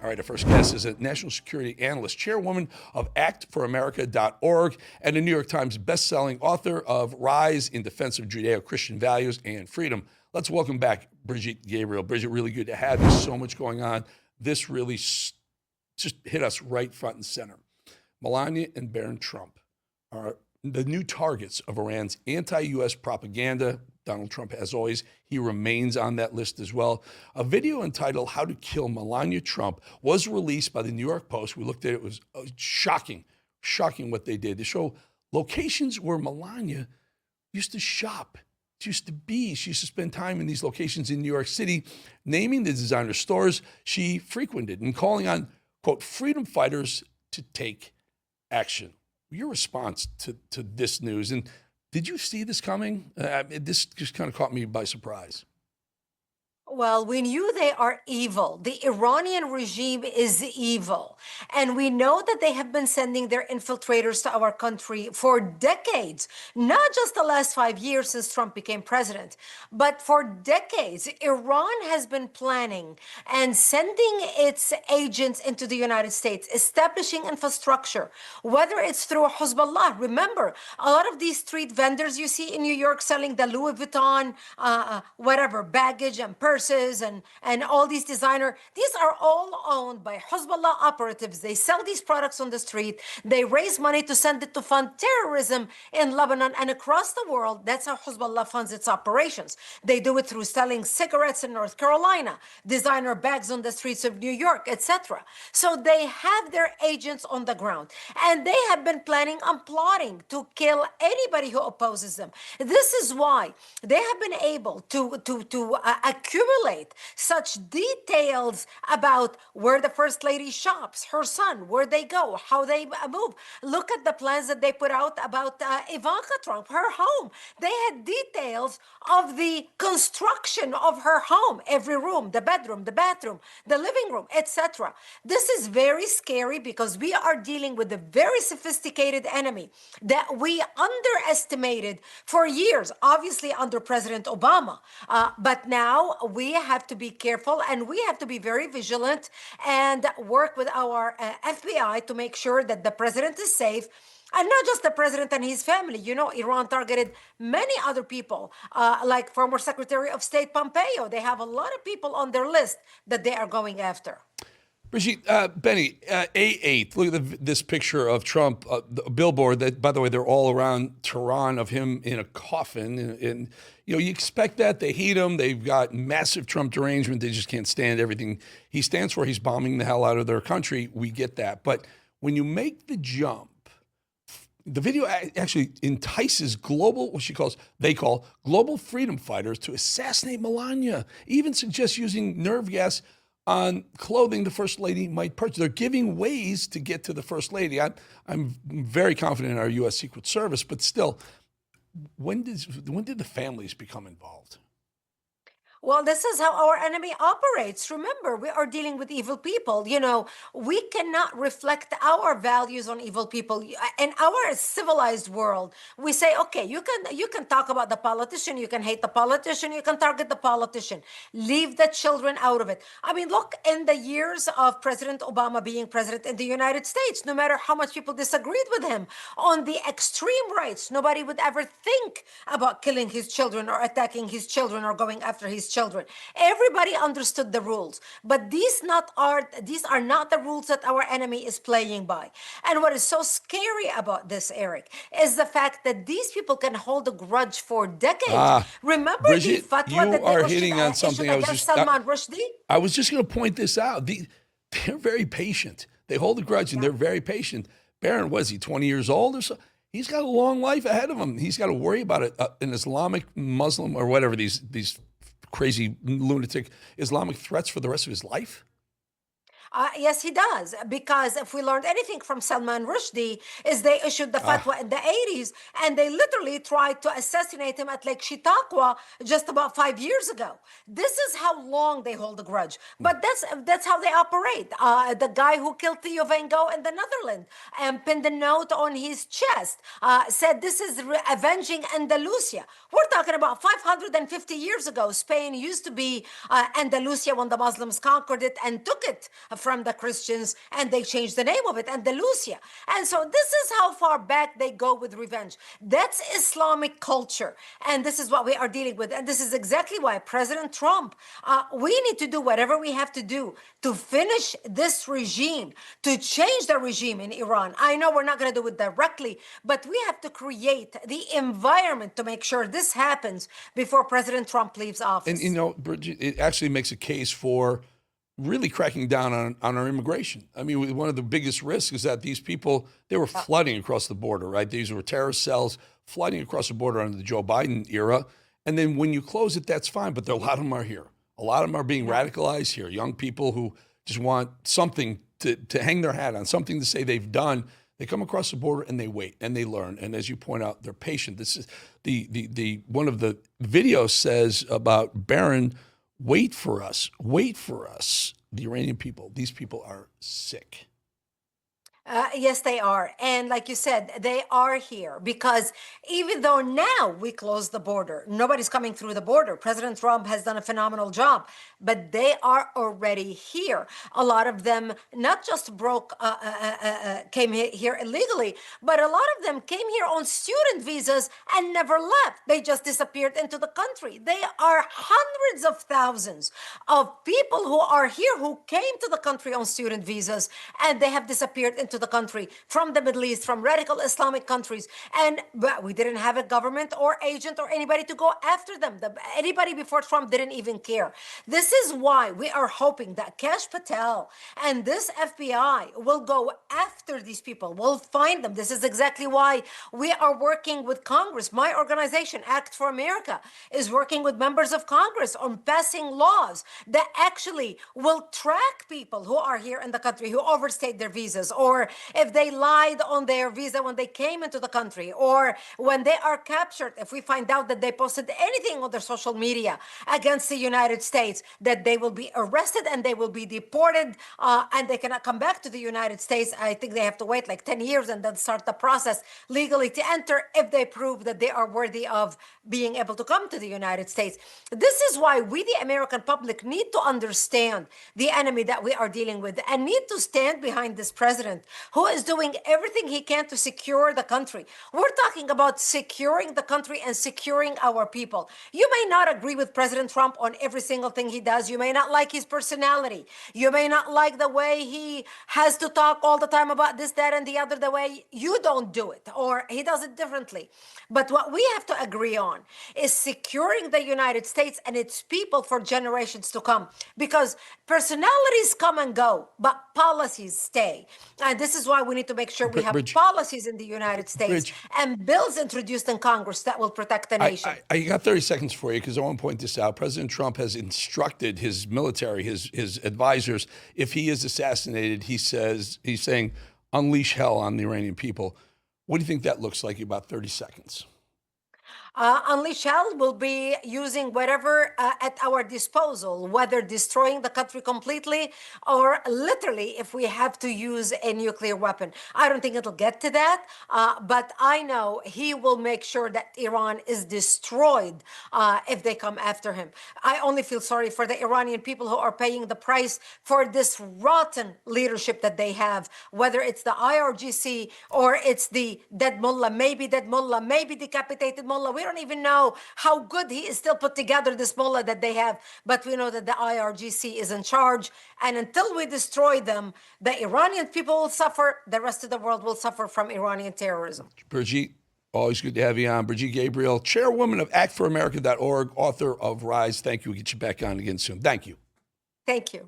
All right, our first guest is a national security analyst, chairwoman of actforamerica.org, and a New York Times bestselling author of Rise in Defense of Judeo-Christian Values and Freedom. Let's welcome back Brigitte Gabriel. Brigitte, really good to have you. So much going on. This really just hit us right front and center. Melania and Barron Trump are the new targets of Iran's anti-U.S. propaganda. Donald Trump, as always, he remains on that list as well. A video entitled How to Kill Melania Trump was released by the New York Post. We looked at it. It was shocking what they did. They show locations where Melania used to shop. She used to spend time in these locations in New York City, naming the designer stores she frequented and calling on, quote, freedom fighters to take action. Your response to this news, and did you see this coming? This just kind of caught me by surprise. Well, we knew they are evil. The Iranian regime is evil. And we know that they have been sending their infiltrators to our country for decades, not just the last 5 years since Trump became president, but for decades. Iran has been planning and sending its agents into the United States, establishing infrastructure, whether it's through Hezbollah. Remember, a lot of these street vendors you see in New York selling the Louis Vuitton, whatever, baggage and purse and all these these are all owned by Hezbollah operatives. They sell these products on the street. They raise money to send it to fund terrorism in Lebanon and across the world. That's how Hezbollah funds its operations. They do it through selling cigarettes in North Carolina, designer bags on the streets of New York, etc. So they have their agents on the ground, and they have been planning and plotting to kill anybody who opposes them. This is why they have been able to accumulate such details about where the first lady shops, her son, where they go, how they move. Look at the plans that they put out about Ivanka Trump, her home. They had details of the construction of her home, every room, the bedroom, the bathroom, the living room, etc. This is very scary because we are dealing with a very sophisticated enemy that we underestimated for years, obviously under President Obama. But now we have to be careful and we have to be very vigilant and work with our FBI to make sure that the president is safe. And not just the president and his family. You know, Iran targeted many other people, like former Secretary of State Pompeo. They have a lot of people on their list that they are going after. Brigitte, Benny, A8, look at this picture of Trump, the billboard that, by the way, they're all around Tehran of him in a coffin. And you expect that. They hate him. They've got massive Trump derangement. They just can't stand everything he stands for. He's bombing the hell out of their country. We get that. But when you make the jump, the video actually entices they call global freedom fighters to assassinate Melania, even suggests using nerve gas on clothing the First Lady might purchase. They're giving ways to get to the First Lady. I'm very confident in our U.S. Secret Service, but still, when did the families become involved? Well, this is how our enemy operates. Remember, we are dealing with evil people. You know, we cannot reflect our values on evil people. In our civilized world, we say, okay, you can talk about the politician, you can hate the politician, you can target the politician. Leave the children out of it. I mean, look, in the years of President Obama being president in the United States, no matter how much people disagreed with him, on the extreme rights, nobody would ever think about killing his children or attacking his children or going after his children. Everybody understood the rules, but these are not the rules that our enemy is playing by. And what is so scary about this, Eric, is the fact that these people can hold a grudge for decades. Remember Brigitte, the fatwa you that are hitting on something. Salman Rushdie? I was just going to point this out. They're very patient. They hold a grudge and they're very patient. Barron, was he 20 years old or so? He's got a long life ahead of him. He's got to worry about an Islamic Muslim or whatever these crazy lunatic Islamic threats for the rest of his life? Yes, he does. Because if we learned anything from Salman Rushdie, is they issued the fatwa in the 80s, and they literally tried to assassinate him at Lake Chautauqua just about 5 years ago. This is how long they hold a grudge. But that's how they operate. The guy who killed Theo Van Gogh in the Netherlands and pinned a note on his chest said, "This is avenging Andalusia." We're talking about 550 years ago. Spain used to be Andalusia when the Muslims conquered it and took it from the Christians, and they changed the name of it, Andalusia. And so this is how far back they go with revenge. That's Islamic culture. And this is what we are dealing with. And this is exactly why President Trump, we need to do whatever we have to do to finish this regime, to change the regime in Iran. I know we're not going to do it directly, but we have to create the environment to make sure this happens before President Trump leaves office. And, you know, Brigitte, it actually makes a case for really cracking down on our immigration. I mean, one of the biggest risks is that these people, they were flooding across the border, right? These were terrorist cells flooding across the border under the Joe Biden era. And then when you close it, that's fine. But a lot of them are here. A lot of them are being radicalized here. Young people who just want something to hang their hat on, something to say they've done. They come across the border and they wait and they learn. And as you point out, they're patient. This is the one of the videos says about Barron, wait for us, the Iranian people. These people are sick. Yes, they are. And like you said, they are here because even though now we close the border, nobody's coming through the border. President Trump has done a phenomenal job, but they are already here. A lot of them not just came here illegally, but a lot of them came here on student visas and never left. They just disappeared into the country. They are hundreds of thousands of people who are here who came to the country on student visas and they have disappeared into the country from the Middle East, from radical Islamic countries. But we didn't have a government or agent or anybody to go after them. Anybody before Trump didn't even care. This is why we are hoping that Kash Patel and this FBI will go after these people, will find them. This is exactly why we are working with Congress. My organization, Act for America, is working with members of Congress on passing laws that actually will track people who are here in the country who overstayed their visas, or if they lied on their visa when they came into the country, or when they are captured, if we find out that they posted anything on their social media against the United States, that they will be arrested and they will be deported and they cannot come back to the United States. I think they have to wait like 10 years and then start the process legally to enter if they prove that they are worthy of being able to come to the United States. This is why we, the American public, need to understand the enemy that we are dealing with and need to stand behind this president who is doing everything he can to secure the country. We're talking about securing the country and securing our people. You may not agree with President Trump on every single thing he does. You may not like his personality. You may not like the way he has to talk all the time about this, that, and the other, the way you don't do it, or he does it differently. But what we have to agree on is securing the United States and its people for generations to come, because personalities come and go, but policies stay. And this is why we need to make sure we have policies in the United States and bills introduced in Congress that will protect the nation. I got 30 seconds for you because I want to point this out. President Trump has instructed his military, his advisors, if he is assassinated, he's saying, unleash hell on the Iranian people. What do you think that looks like? About 30 seconds. Unleash Hell will be using whatever at our disposal, whether destroying the country completely or literally if we have to use a nuclear weapon. I don't think it'll get to that, but I know he will make sure that Iran is destroyed if they come after him. I only feel sorry for the Iranian people who are paying the price for this rotten leadership that they have, whether it's the IRGC or it's the dead mullah, maybe decapitated mullah. We don't even know how good he is still put together, this mullah that they have, but we know that the IRGC is in charge. And until we destroy them, the Iranian people will suffer, the rest of the world will suffer from Iranian terrorism. Brigitte, always good to have you on. Brigitte Gabriel, chairwoman of actforamerica.org, author of Rise. Thank you. We'll get you back on again soon. Thank you. Thank you.